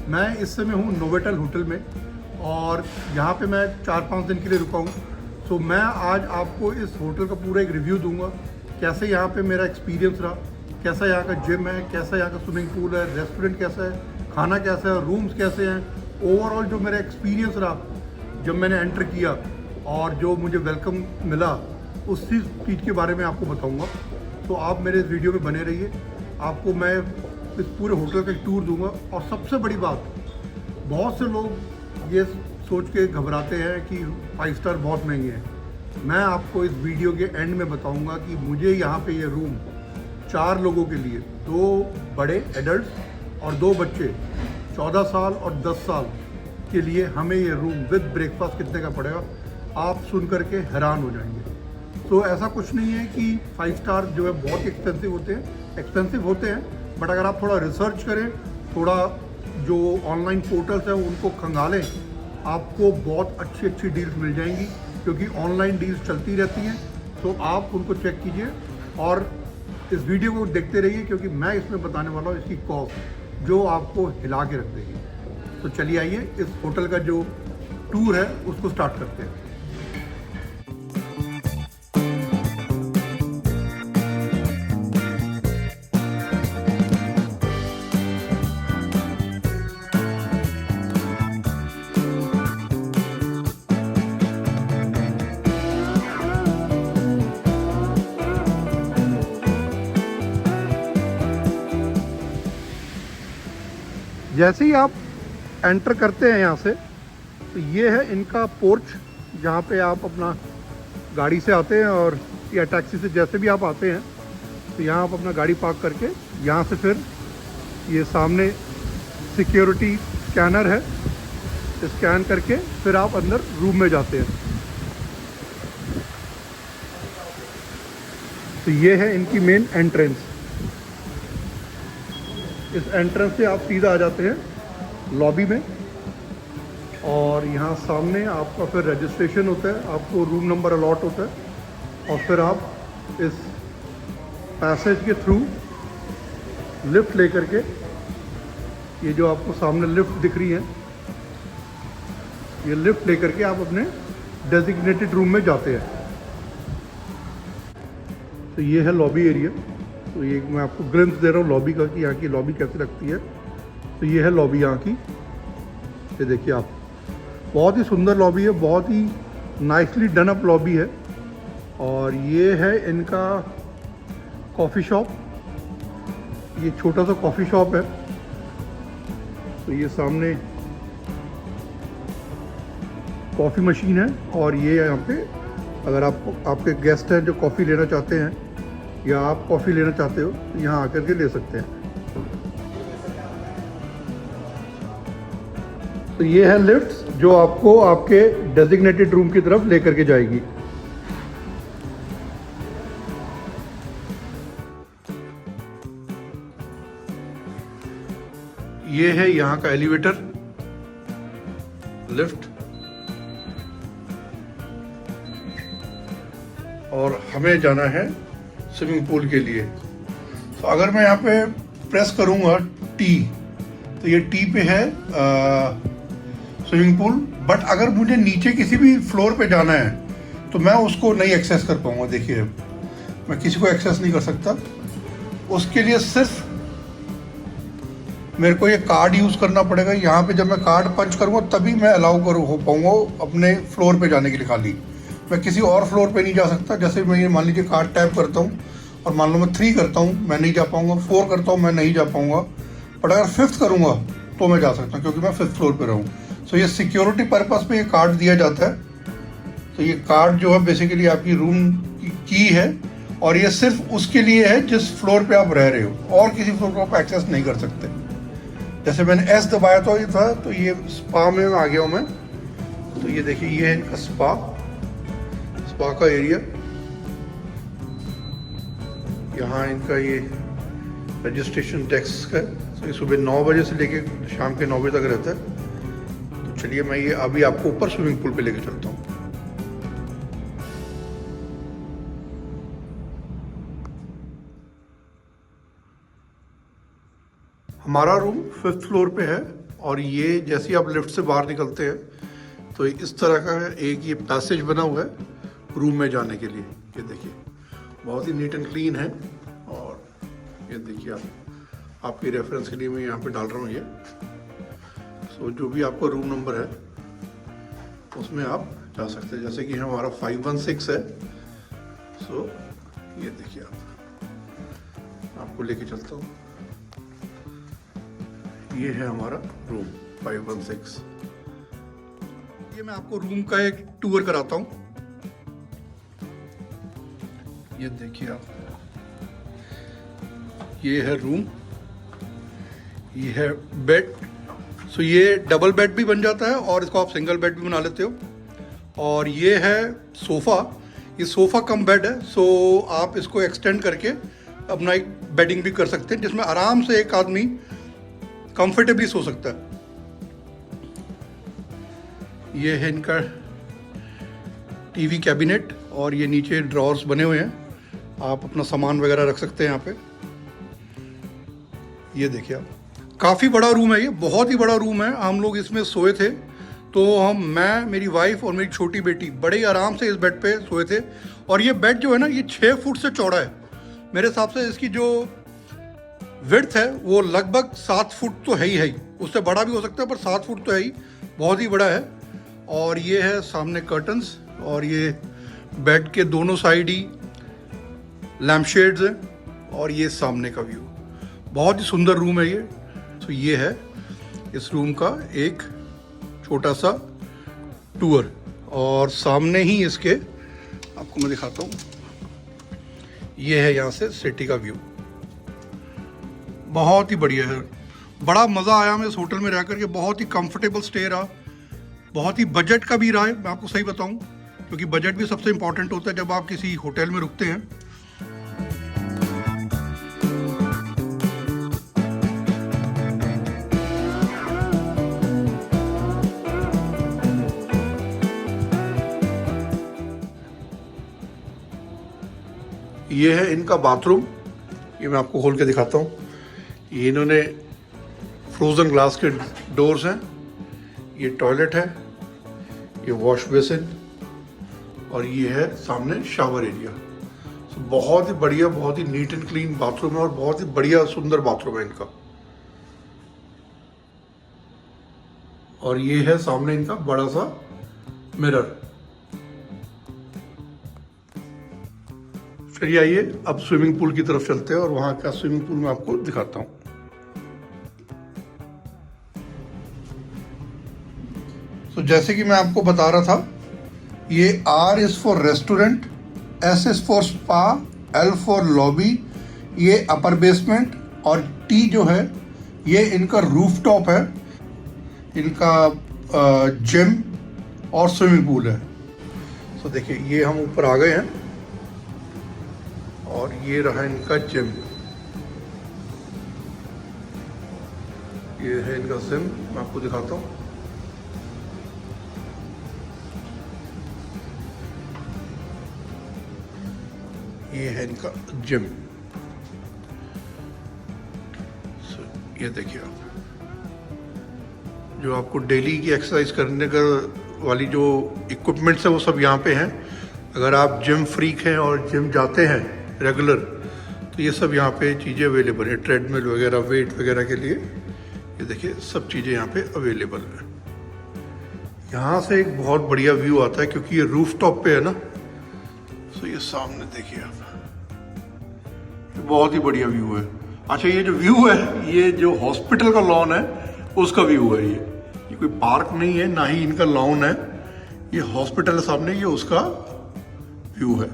मैं इस समय हूँ नोवेटल होटल में और यहाँ पे मैं 4-5 दिन के लिए रुका हूँ। तो मैं आज आपको इस होटल का पूरा एक रिव्यू दूंगा, कैसे यहाँ पे मेरा एक्सपीरियंस रहा, कैसा यहाँ का जिम है, कैसा यहाँ का स्विमिंग पूल है, रेस्टोरेंट कैसा है, खाना कैसा है, रूम्स कैसे हैं, ओवरऑल जो मेरा एक्सपीरियंस रहा जब मैंने एंटर किया और जो मुझे वेलकम मिला उस चीज़ के बारे में आपको बताऊँगा। तो आप मेरे इस वीडियो में बने रहिए, आपको मैं इस पूरे होटल का एक टूर दूंगा। और सबसे बड़ी बात, बहुत से लोग ये सोच के घबराते हैं कि 5 स्टार बहुत महंगे हैं। मैं आपको इस वीडियो के एंड में बताऊंगा कि मुझे यहाँ पे ये रूम 4 लोगों के लिए, 2 बड़े एडल्ट और 2 बच्चे 14 साल और 10 साल के लिए हमें ये रूम विद ब्रेकफास्ट कितने का पड़ेगा, आप सुन करके हैरान हो जाएंगे। तो ऐसा कुछ नहीं है कि 5 स्टार जो है बहुत एक्सपेंसिव होते हैं, बट अगर आप थोड़ा रिसर्च करें, थोड़ा जो ऑनलाइन पोर्टल्स हैं उनको खंगालें, आपको बहुत अच्छी डील्स मिल जाएंगी, क्योंकि ऑनलाइन डील्स चलती रहती हैं। तो आप उनको चेक कीजिए और इस वीडियो को देखते रहिए, क्योंकि मैं इसमें बताने वाला हूँ इसकी कॉस्ट जो आपको हिला के रख देगी। तो चलिए आइए इस होटल का जो टूर है उसको स्टार्ट करते हैं। जैसे ही आप एंटर करते हैं यहाँ से, तो ये है इनका पोर्च, जहाँ पे आप अपना गाड़ी से आते हैं और या टैक्सी से जैसे भी आप आते हैं, तो यहाँ आप अपना गाड़ी पार्क करके यहाँ से फिर ये सामने सिक्योरिटी स्कैनर है, स्कैन करके फिर आप अंदर रूम में जाते हैं। तो ये है इनकी मेन एंट्रेंस। इस एंट्रेंस से आप सीधा आ जाते हैं लॉबी में और यहाँ सामने आपका फिर रजिस्ट्रेशन होता है, आपको रूम नंबर अलॉट होता है और फिर आप इस पैसेज के थ्रू लिफ्ट लेकर के, ये जो आपको सामने लिफ्ट दिख रही है, ये लिफ्ट लेकर के आप अपने डेजिग्नेटेड रूम में जाते हैं। तो ये है लॉबी एरिया। तो ये मैं आपको ग्लिम्स दे रहा हूँ लॉबी का कि यहाँ की लॉबी कैसी लगती है। तो ये है लॉबी यहाँ की, ये देखिए आप, बहुत ही सुंदर लॉबी है, बहुत ही नाइसली डन अप लॉबी है। और ये है इनका कॉफ़ी शॉप, ये छोटा सा कॉफ़ी शॉप है। तो ये सामने कॉफ़ी मशीन है और ये यहाँ पे अगर आपके गेस्ट हैं जो कॉफ़ी लेना चाहते हैं या आप कॉफ़ी लेना चाहते हो तो यहाँ आकर के ले सकते हैं। तो ये है लिफ्ट जो आपको आपके डेजिग्नेटेड रूम की तरफ लेकर के जाएगी। ये है यहाँ का एलिवेटर लिफ्ट और हमें जाना है स्विमिंग पूल के लिए। तो अगर मैं यहाँ पे प्रेस करूँगा टी, तो ये टी पे है स्विमिंग पूल। बट अगर मुझे नीचे किसी भी फ्लोर पे जाना है तो मैं उसको नहीं एक्सेस कर पाऊँगा। देखिए मैं किसी को एक्सेस नहीं कर सकता, उसके लिए सिर्फ मेरे को ये कार्ड यूज़ करना पड़ेगा। यहाँ पे जब मैं कार्ड पंच करूँगा तभी मैं अलाउ हो पाऊँगा अपने फ्लोर पे जाने के लिए। खाली मैं किसी और फ्लोर पे नहीं जा सकता। जैसे मैं ये मान लीजिए कार्ड टैप करता हूँ और मान लो मैं 3 करता हूँ, मैं नहीं जा पाऊँगा, 4 करता हूँ, मैं नहीं जा पाऊँगा। बट अगर 5th करूँगा तो मैं जा सकता हूँ, क्योंकि मैं 5th फ्लोर पे रहूँ। सो ये सिक्योरिटी पर्पस पे ये कार्ड दिया जाता है। तो ये कार्ड जो है बेसिकली आपकी रूम की है और ये सिर्फ उसके लिए है जिस फ्लोर पे आप रह रहे हो, और किसी फ्लोर को आप एक्सेस नहीं कर सकते। जैसे मैंने एस दबाया तो ये स्पा में आ गया हूँ मैं। तो ये देखिए ये है इनका स्पा का एरिया। यहाँ इनका ये रजिस्ट्रेशन डेस्क है। तो ये सुबह 9 बजे से लेके शाम के 9 बजे तक रहता है। तो चलिए मैं ये अभी आपको ऊपर स्विमिंग पूल पे लेके चलता हूँ। हमारा रूम 5th फ्लोर पे है और ये जैसे ही आप लिफ्ट से बाहर निकलते हैं तो इस तरह का एक ये पैसेज बना हुआ है रूम में जाने के लिए। ये देखिए बहुत ही नीट एंड क्लीन है। और ये देखिए आपके रेफरेंस के लिए मैं यहाँ पे डाल रहा हूँ ये। सो जो भी आपका रूम नंबर है उसमें आप जा सकते हैं, जैसे कि हमारा 516 है। सो ये देखिए आपको लेके चलता हूँ। ये है हमारा रूम 516। ये मैं आपको रूम का एक टूर कराता हूँ। ये देखिए आप, ये है रूम, ये है बेड। सो ये डबल बेड भी बन जाता है और इसको आप सिंगल बेड भी बना लेते हो। और ये है सोफ़ा, ये सोफ़ा कम बेड है। सो आप इसको एक्सटेंड करके अपना एक बेडिंग भी कर सकते हैं, जिसमें आराम से एक आदमी कंफर्टेबली सो सकता है। ये है इनका टीवी कैबिनेट और ये नीचे ड्रॉर्स बने हुए हैं, आप अपना सामान वगैरह रख सकते हैं यहाँ पे। ये देखिए आप, काफ़ी बड़ा रूम है, ये बहुत ही बड़ा रूम है। हम लोग इसमें सोए थे तो मैं, मेरी वाइफ और मेरी छोटी बेटी बड़े ही आराम से इस बेड पे सोए थे। और ये बेड जो है ना, ये 6 फुट से चौड़ा है। मेरे हिसाब से इसकी जो विड्थ है वो लगभग 7 फुट तो है ही, उससे बड़ा भी हो सकता है पर 7 फुट तो है ही, बहुत ही बड़ा है। और ये है सामने कर्टन्स और ये बेड के दोनों साइड ही लैम्प शेड्स हैं। और ये सामने का व्यू, बहुत ही सुंदर रूम है ये। तो ये है इस रूम का एक छोटा सा टूर। और सामने ही इसके आपको मैं दिखाता हूँ, ये है यहाँ से सिटी का व्यू, बहुत ही बढ़िया है। बड़ा मज़ा आया हमें इस होटल में रह करके, बहुत ही कंफर्टेबल स्टे रहा, बहुत ही बजट का भी रहा है। मैं आपको सही बताऊं, क्योंकि बजट भी सबसे इम्पॉर्टेंट होता है जब आप किसी होटल में रुकते हैं। ये है इनका बाथरूम, ये मैं आपको खोल के दिखाता हूँ। ये इन्होंने फ्रोज़न ग्लास के डोर्स हैं। ये टॉयलेट है, ये वॉश बेसिन और ये है सामने शावर एरिया। तो बहुत ही बढ़िया, बहुत ही नीट एंड क्लीन बाथरूम है और बहुत ही बढ़िया सुंदर बाथरूम है इनका। और ये है सामने इनका बड़ा सा मिरर। चलिए आइए अब स्विमिंग पूल की तरफ चलते हैं और वहाँ का स्विमिंग पूल मैं आपको दिखाता हूँ। तो जैसे कि मैं आपको बता रहा था, ये R is for restaurant, S is for spa, L for lobby, ये अपर बेसमेंट और T जो है ये इनका रूफटॉप है, इनका जिम और स्विमिंग पूल है। तो देखिए ये हम ऊपर आ गए हैं और ये रहा इनका जिम। ये है इनका जिम, मैं आपको दिखाता हूँ। ये है इनका जिम। ये देखिए आप, जो आपको डेली की एक्सरसाइज करने का वाली जो इक्विपमेंट्स है वो सब यहाँ पे हैं। अगर आप जिम फ्रीक हैं और जिम जाते हैं रेगुलर, तो ये सब यहाँ पे चीज़ें अवेलेबल है, ट्रेडमिल वगैरह, वेट वगैरह के लिए। ये देखिए सब चीज़ें यहाँ पे अवेलेबल है। यहाँ से एक बहुत बढ़िया व्यू आता है क्योंकि ये रूफ टॉप पे है ना। तो ये सामने देखिए आप, बहुत ही बढ़िया व्यू है। अच्छा, ये जो व्यू है, ये जो हॉस्पिटल का लॉन है उसका व्यू है। ये कोई पार्क नहीं है, ना ही इनका लॉन है, ये हॉस्पिटल है सामने, ये उसका व्यू है।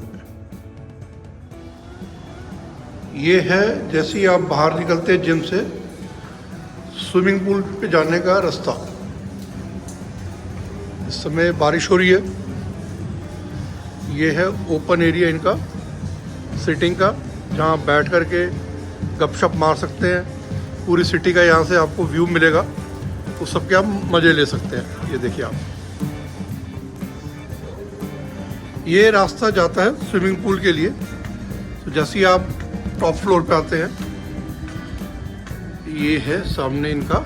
ये है जैसे ही आप बाहर निकलते हैं जिम से, स्विमिंग पूल पे जाने का रास्ता। इस समय बारिश हो रही है। ये है ओपन एरिया इनका सिटिंग का, जहाँ बैठ करके गपशप मार सकते हैं। पूरी सिटी का यहाँ से आपको व्यू मिलेगा, तो सबके आप मज़े ले सकते हैं। ये देखिए आप, ये रास्ता जाता है स्विमिंग पूल के लिए। तो जैसे ही आप टॉप फ्लोर पे आते हैं, ये है सामने इनका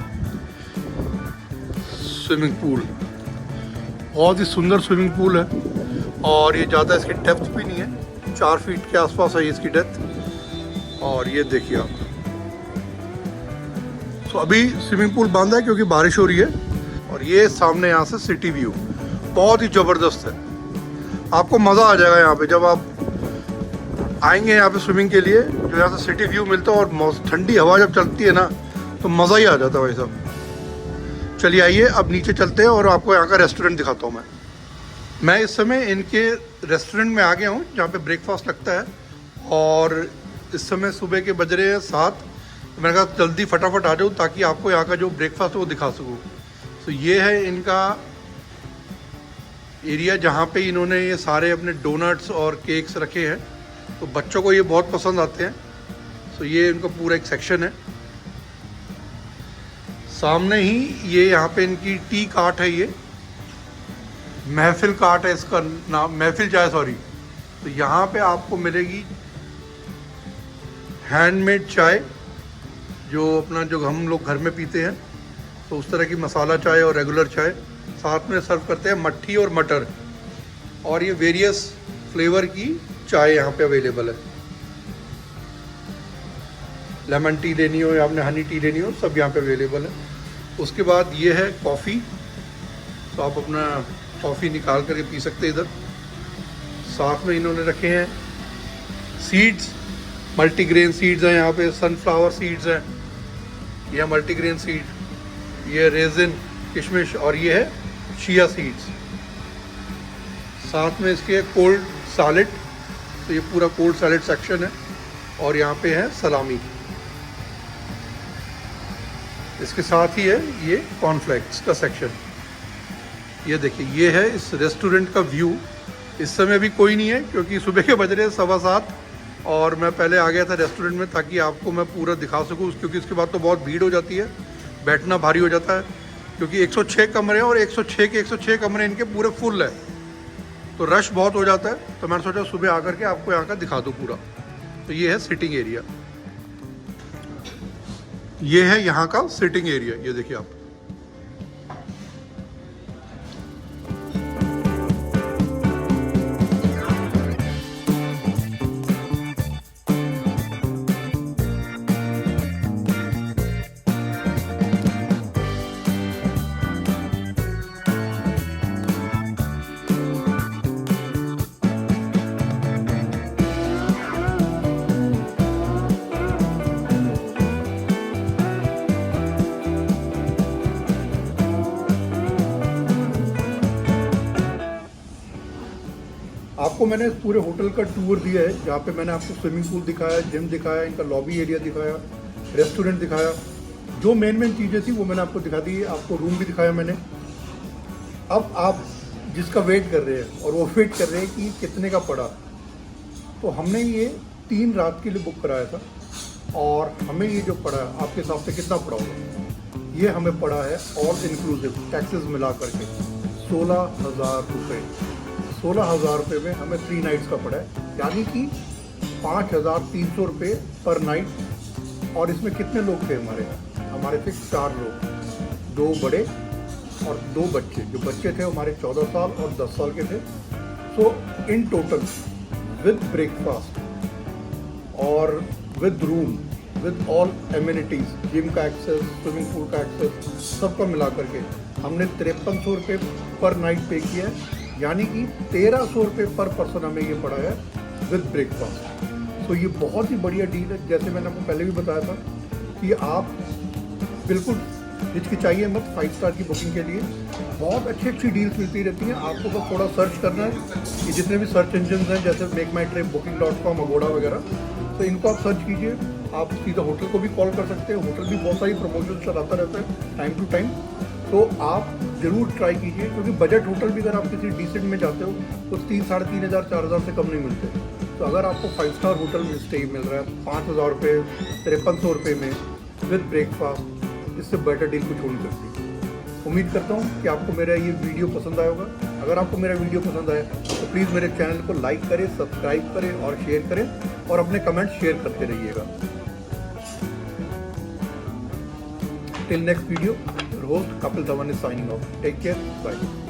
स्विमिंग पूल, बहुत ही सुंदर स्विमिंग पूल है और ये ज़्यादा इसकी डेप्थ भी नहीं है, 4 फीट के आसपास है इसकी डेप्थ। और ये देखिए आप, तो अभी स्विमिंग पूल बंद है क्योंकि बारिश हो रही है। और ये सामने यहाँ से सिटी व्यू बहुत ही ज़बरदस्त है, आपको मज़ा आ जाएगा यहाँ पे जब आप आएंगे यहाँ पे स्विमिंग के लिए। जो यहाँ से सिटी व्यू मिलता है और ठंडी हवा जब चलती है ना तो मज़ा ही आ जाता है भाई साहब। चलिए आइए अब नीचे चलते हैं और आपको यहाँ का रेस्टोरेंट दिखाता हूँ। मैं इस समय इनके रेस्टोरेंट में आ गया हूँ जहाँ पे ब्रेकफास्ट लगता है और इस समय सुबह के बज रहे हैं 7। मैंने कहा जल्दी फटाफट आ जाऊँ ताकि आपको यहाँ का जो ब्रेकफास्ट है वो दिखा सकूँ। तो ये है इनका एरिया जहाँ पे इन्होंने ये सारे अपने डोनट्स और केक्स रखे हैं, तो बच्चों को ये बहुत पसंद आते हैं। तो ये इनका पूरा एक सेक्शन है। सामने ही ये यहाँ पे इनकी टी कार्ट है, ये महफिल कार्ट है इसका नाम, महफिल चाय सॉरी। तो यहाँ पे आपको मिलेगी हैंडमेड चाय, जो अपना जो हम लोग घर में पीते हैं, तो उस तरह की मसाला चाय और रेगुलर चाय साथ में सर्व करते हैं, मट्ठी और मटर। और ये वेरियस फ्लेवर की चाय यहाँ पे अवेलेबल है, लेमन टी लेनी हो या आपने हनी टी लेनी हो सब यहाँ पे अवेलेबल है। उसके बाद ये है कॉफ़ी, तो आप अपना कॉफ़ी निकाल करके पी सकते हैं इधर। साथ में इन्होंने रखे हैं सीड्स, मल्टीग्रेन सीड्स हैं यहाँ पे, सनफ्लावर सीड्स हैं, यह मल्टीग्रेन सीड, ये रेजिन किशमिश, और ये है चिया सीड्स। साथ में इसके कोल्ड सैलेड, तो ये पूरा कोल्ड सैलेड सेक्शन है। और यहाँ पे है सलामी, इसके साथ ही है ये कॉर्नफ्लेक्स का सेक्शन। ये देखिए ये है इस रेस्टोरेंट का व्यू। इस समय भी कोई नहीं है क्योंकि सुबह के बज रहे हैं 7:15 और मैं पहले आ गया था रेस्टोरेंट में ताकि आपको मैं पूरा दिखा सकूं, क्योंकि इसके बाद तो बहुत भीड़ हो जाती है, बैठना भारी हो जाता है। क्योंकि 106 कमरे हैं और 106 के 106 कमरे इनके पूरे फुल है, तो रश बहुत हो जाता है। तो मैंने सोचा सुबह आकर के आपको यहाँ का दिखा दूँ पूरा। तो ये है सिटिंग एरिया, ये है यहाँ का सिटिंग एरिया, ये देखिए आप। आपको मैंने इस पूरे होटल का टूर दिया है, जहाँ पे मैंने आपको स्विमिंग पूल दिखाया, जिम दिखाया, इनका लॉबी एरिया दिखाया, रेस्टोरेंट दिखाया। जो मेन चीज़ें थी वो मैंने आपको दिखा दी है। आपको रूम भी दिखाया मैंने। अब आप जिसका वेट कर रहे हैं और वो वेट कर रहे हैं कि कितने का पड़ा, तो हमने ये 3 रात के लिए बुक कराया था और हमें ये जो पड़ा आपके हिसाब से कितना पड़ा होगा? ये हमें पड़ा है ऑल इंक्लूसिव टैक्सेस मिला करके 16,000 रुपये। 16,000 रुपये में हमें 3 नाइट्स का पड़ा है, यानी कि 5,300 रुपये पर नाइट। और इसमें कितने लोग थे हमारे थे 4 लोग, 2 बड़े और 2 बच्चे। जो बच्चे थे हमारे 14 साल और 10 साल के थे। सो इन टोटल विद ब्रेकफास्ट और with room with all amenities, gym का एक्सेस, स्विमिंग पूल का एक्सेस, सबका मिला करके हमने 5300 रुपये पर नाइट पे किया है, यानी कि 1300 रुपये पर पर्सन हमें ये पड़ा है विद ब्रेकफास्ट। तो ये बहुत ही बढ़िया डील है। जैसे मैंने आपको पहले भी बताया था कि आप बिल्कुल हिचकिचाइए मत 5 स्टार की बुकिंग के लिए। बहुत अच्छी डील्स मिलती रहती हैं। आपको बस थोड़ा सर्च करना है कि जितने भी सर्च इंजन हैं जैसे मेक माई ट्रिप, booking.com, अगोड़ा वगैरह, तो इनको आप सर्च कीजिए। आप सीधा होटल को भी कॉल कर सकते हैं। होटल भी बहुत सारी प्रमोशन चलाता रहता है टाइम टू टाइम, तो आप ज़रूर ट्राई कीजिए। क्योंकि बजट होटल भी अगर आप किसी डिसेंट में जाते हो तो 3,500 4,000 से कम नहीं मिलते। तो अगर आपको 5 स्टार होटल में स्टे मिल रहा है 5,000 रुपये, 5300 रुपये में विद ब्रेकफास्ट, इससे बेटर डील कुछ हो नहीं सकती। उम्मीद करता हूँ कि आपको मेरा ये वीडियो पसंद आया होगा। अगर आपको मेरा वीडियो पसंद आया तो प्लीज़ मेरे चैनल को लाइक करें, सब्सक्राइब करें और शेयर करें, और अपने कमेंट शेयर करते रहिएगा। Till next video. host Kapil Dhawan is signing off. Take care. Bye.